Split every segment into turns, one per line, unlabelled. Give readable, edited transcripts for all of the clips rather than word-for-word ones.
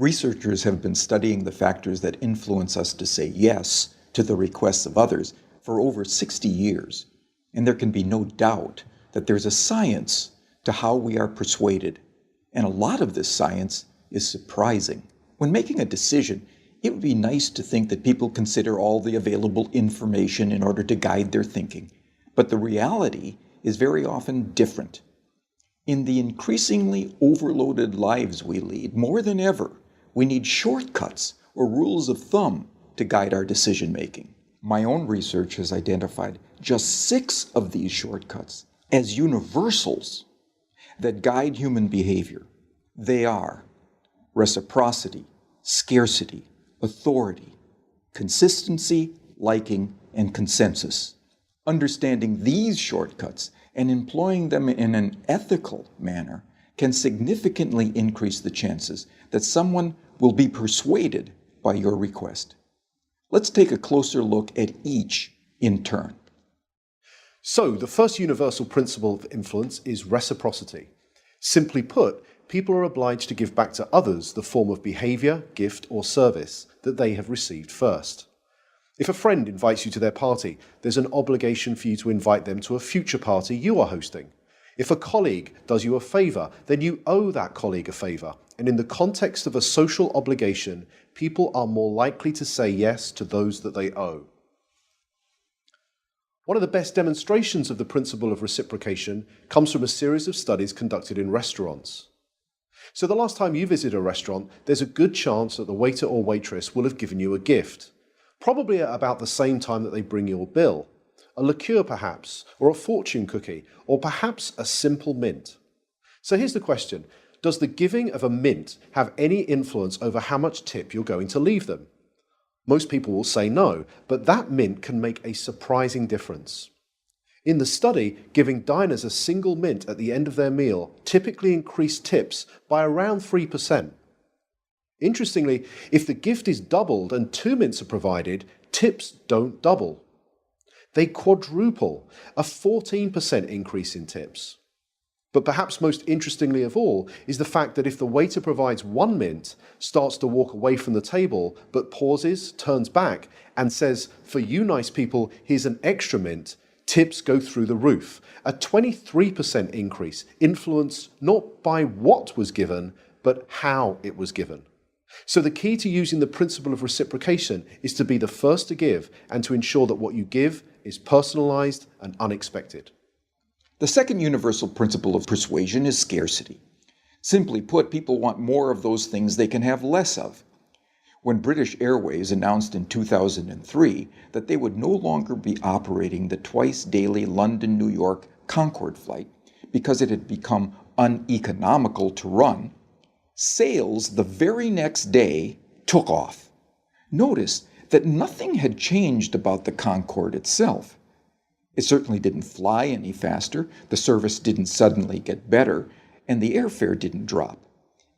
Researchers have been studying the factors that influence us to say yes to the requests of others for over 60 years, and there can be no doubt that there's a science to how we are persuaded, and a lot of this science is surprising. When making a decision, it would be nice to think that people consider all the available information in order to guide their thinking, but the reality is very often different. In the increasingly overloaded lives we lead, more than ever, we need shortcuts or rules of thumb to guide our decision-making. My own research has identified just 6 of these shortcuts as universals that guide human behavior. They are reciprocity, scarcity, authority, consistency, liking, and consensus. Understanding these shortcuts and employing them in an ethical manner can significantly increase the chances that someone will be persuaded by your request. Let's take a closer look at each in turn.
So, the first universal principle of influence is reciprocity. Simply put, people are obliged to give back to others the form of behavior, gift, or service that they have received first. If a friend invites you to their party, there's an obligation for you to invite them to a future party you are hosting. If a colleague does you a favor, then you owe that colleague a favor. And in the context of a social obligation, people are more likely to say yes to those that they owe. One of the best demonstrations of the principle of reciprocation comes from a series of studies conducted in restaurants. So the last time you visit a restaurant, there's a good chance that the waiter or waitress will have given you a gift, probably at about the same time that they bring your bill. A liqueur perhaps, or a fortune cookie, or perhaps a simple mint. So here's the question. Does the giving of a mint have any influence over how much tip you're going to leave them? Most people will say no, but that mint can make a surprising difference. In the study, giving diners a single mint at the end of their meal typically increased tips by around 3%. Interestingly, if the gift is doubled and 2 mints are provided, tips don't double. They quadruple, a 14% increase in tips. But perhaps most interestingly of all is the fact that if the waiter provides 1 mint, starts to walk away from the table, but pauses, turns back, and says, "For you nice people, here's an extra mint," tips go through the roof. A 23% increase, influenced not by what was given, but how it was given. So the key to using the principle of reciprocation is to be the first to give and to ensure that what you give is personalized and unexpected.
The second universal principle of persuasion is scarcity. Simply put, people want more of those things they can have less of. When British Airways announced in 2003 that they would no longer be operating the twice-daily London-New York Concorde flight because it had become uneconomical to run, sales the very next day took off. Notice that nothing had changed about the Concorde itself. It certainly didn't fly any faster, the service didn't suddenly get better, and the airfare didn't drop.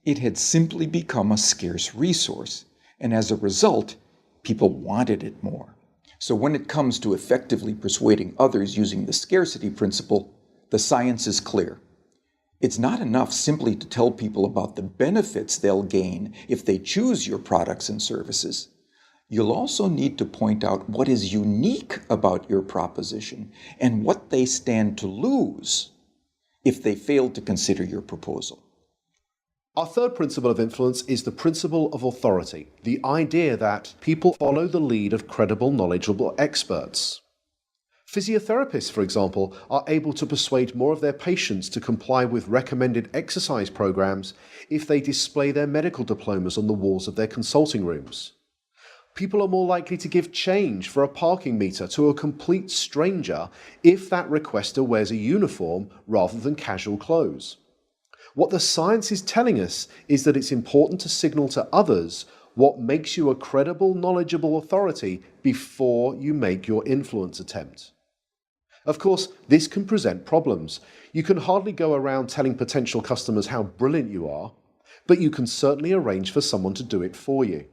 It had simply become a scarce resource, and as a result, people wanted it more. So when it comes to effectively persuading others using the scarcity principle, the science is clear. It's not enough simply to tell people about the benefits they'll gain if they choose your products and services. You'll also need to point out what is unique about your proposition and what they stand to lose if they fail to consider your proposal.
Our third principle of influence is the principle of authority, the idea that people follow the lead of credible, knowledgeable experts. Physiotherapists, for example, are able to persuade more of their patients to comply with recommended exercise programs if they display their medical diplomas on the walls of their consulting rooms. People are more likely to give change for a parking meter to a complete stranger if that requester wears a uniform rather than casual clothes. What the science is telling us is that it's important to signal to others what makes you a credible, knowledgeable authority before you make your influence attempt. Of course, this can present problems. You can hardly go around telling potential customers how brilliant you are, but you can certainly arrange for someone to do it for you.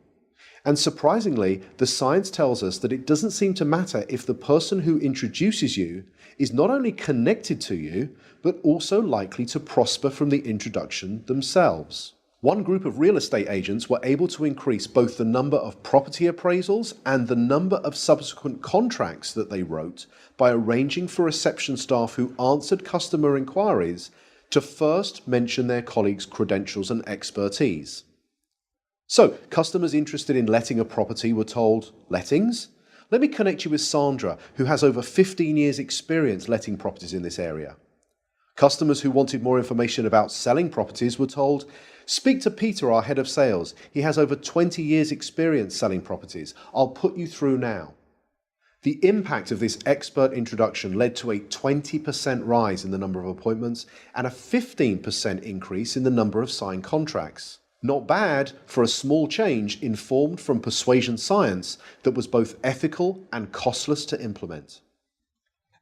And surprisingly, the science tells us that it doesn't seem to matter if the person who introduces you is not only connected to you, but also likely to prosper from the introduction themselves. One group of real estate agents were able to increase both the number of property appraisals and the number of subsequent contracts that they wrote by arranging for reception staff who answered customer inquiries to first mention their colleagues' credentials and expertise. So, customers interested in letting a property were told, "Lettings? Let me connect you with Sandra, who has over 15 years' experience letting properties in this area." Customers who wanted more information about selling properties were told, "Speak to Peter, our head of sales. He has over 20 years' experience selling properties. I'll put you through now." The impact of this expert introduction led to a 20% rise in the number of appointments and a 15% increase in the number of signed contracts. Not bad for a small change informed from persuasion science that was both ethical and costless to implement.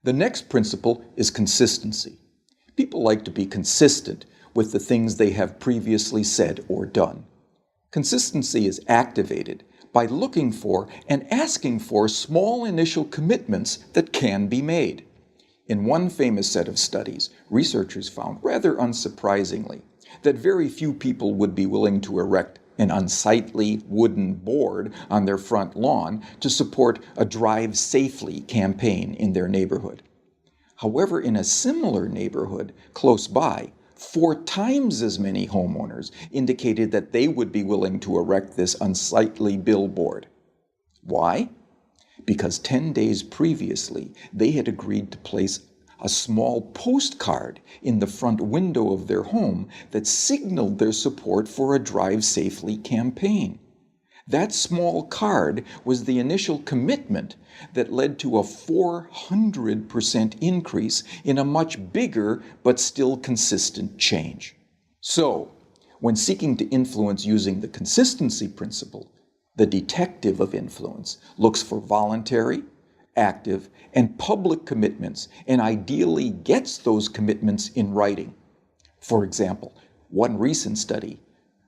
The next principle is consistency. People like to be consistent with the things they have previously said or done. Consistency is activated by looking for and asking for small initial commitments that can be made. In one famous set of studies, researchers found, rather unsurprisingly, that very few people would be willing to erect an unsightly wooden board on their front lawn to support a Drive Safely campaign in their neighborhood. However, in a similar neighborhood close by, 4 times as many homeowners indicated that they would be willing to erect this unsightly billboard. Why? Because 10 days previously, they had agreed to place a small postcard in the front window of their home that signaled their support for a Drive Safely campaign. That small card was the initial commitment that led to a 400% increase in a much bigger but still consistent change. So, when seeking to influence using the consistency principle, the detective of influence looks for voluntary, active, and public commitments and ideally gets those commitments in writing. For example, one recent study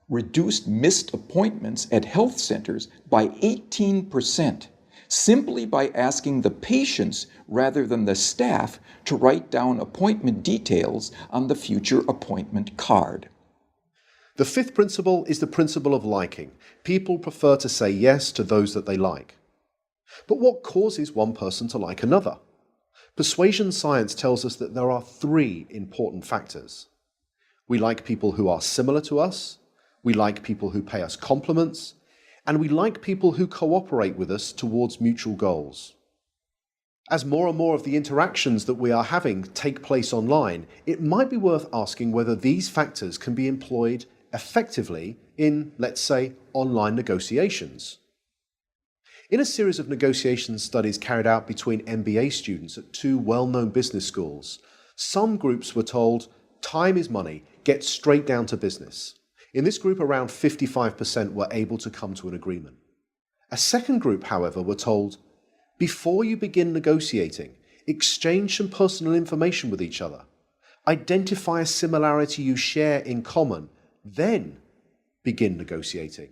reduced missed appointments at health centers by 18%, simply by asking the patients rather than the staff to write down appointment details on the future appointment card.
The fifth principle is the principle of liking. People prefer to say yes to those that they like. But what causes one person to like another? Persuasion science tells us that there are 3 important factors. We like people who are similar to us, we like people who pay us compliments, and we like people who cooperate with us towards mutual goals. As more and more of the interactions that we are having take place online, it might be worth asking whether these factors can be employed effectively in, let's say, online negotiations. In a series of negotiation studies carried out between MBA students at 2 well-known business schools, some groups were told, "Time is money, get straight down to business." In this group, around 55% were able to come to an agreement. A second group, however, were told, "Before you begin negotiating, exchange some personal information with each other. Identify a similarity you share in common, then begin negotiating."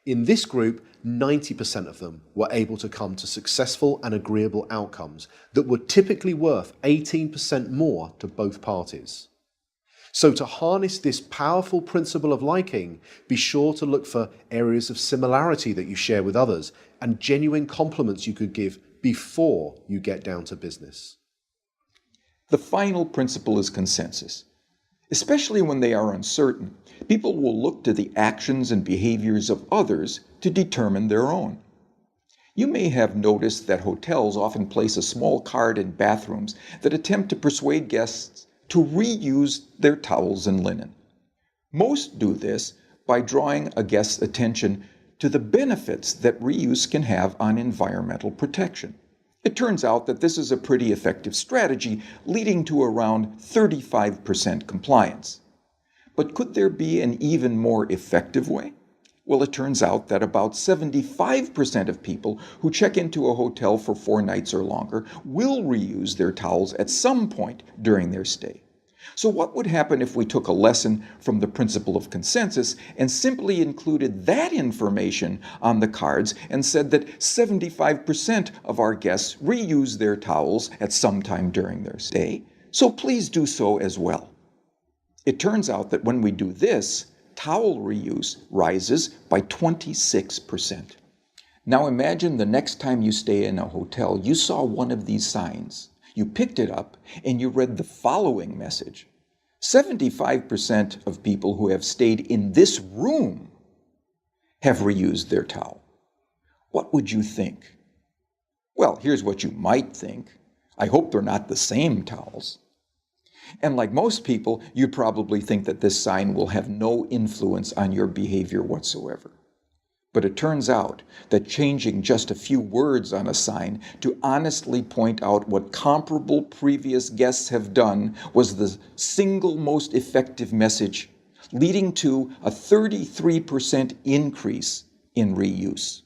In this group, 90% of them were able to come to successful and agreeable outcomes that were typically worth 18% more to both parties. So to harness this powerful principle of liking, be sure to look for areas of similarity that you share with others and genuine compliments you could give before you get down to business.
The final principle is consensus. Especially when they are uncertain, people will look to the actions and behaviors of others to determine their own. You may have noticed that hotels often place a small card in bathrooms that attempt to persuade guests to reuse their towels and linen. Most do this by drawing a guest's attention to the benefits that reuse can have on environmental protection. It turns out that this is a pretty effective strategy, leading to around 35% compliance. But could there be an even more effective way? Well, it turns out that about 75% of people who check into a hotel for 4 nights or longer will reuse their towels at some point during their stay. So what would happen if we took a lesson from the principle of consensus and simply included that information on the cards and said that 75% of our guests reuse their towels at some time during their stay, so please do so as well. It turns out that when we do this, towel reuse rises by 26%. Now imagine the next time you stay in a hotel, you saw one of these signs. You picked it up and you read the following message. 75% of people who have stayed in this room have reused their towel. What would you think? Well, here's what you might think. I hope they're not the same towels. And like most people, you'd probably think that this sign will have no influence on your behavior whatsoever. But it turns out that changing just a few words on a sign to honestly point out what comparable previous guests have done was the single most effective message, leading to a 33% increase in reuse.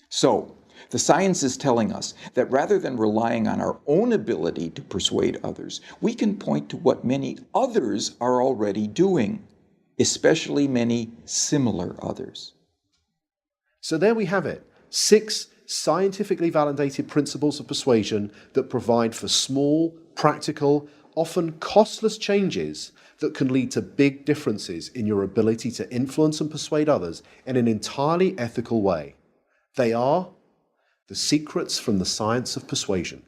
So, the science is telling us that rather than relying on our own ability to persuade others, we can point to what many others are already doing, especially many similar others.
So there we have it, 6 scientifically validated principles of persuasion that provide for small, practical, often costless changes that can lead to big differences in your ability to influence and persuade others in an entirely ethical way. They are the secrets from the science of persuasion.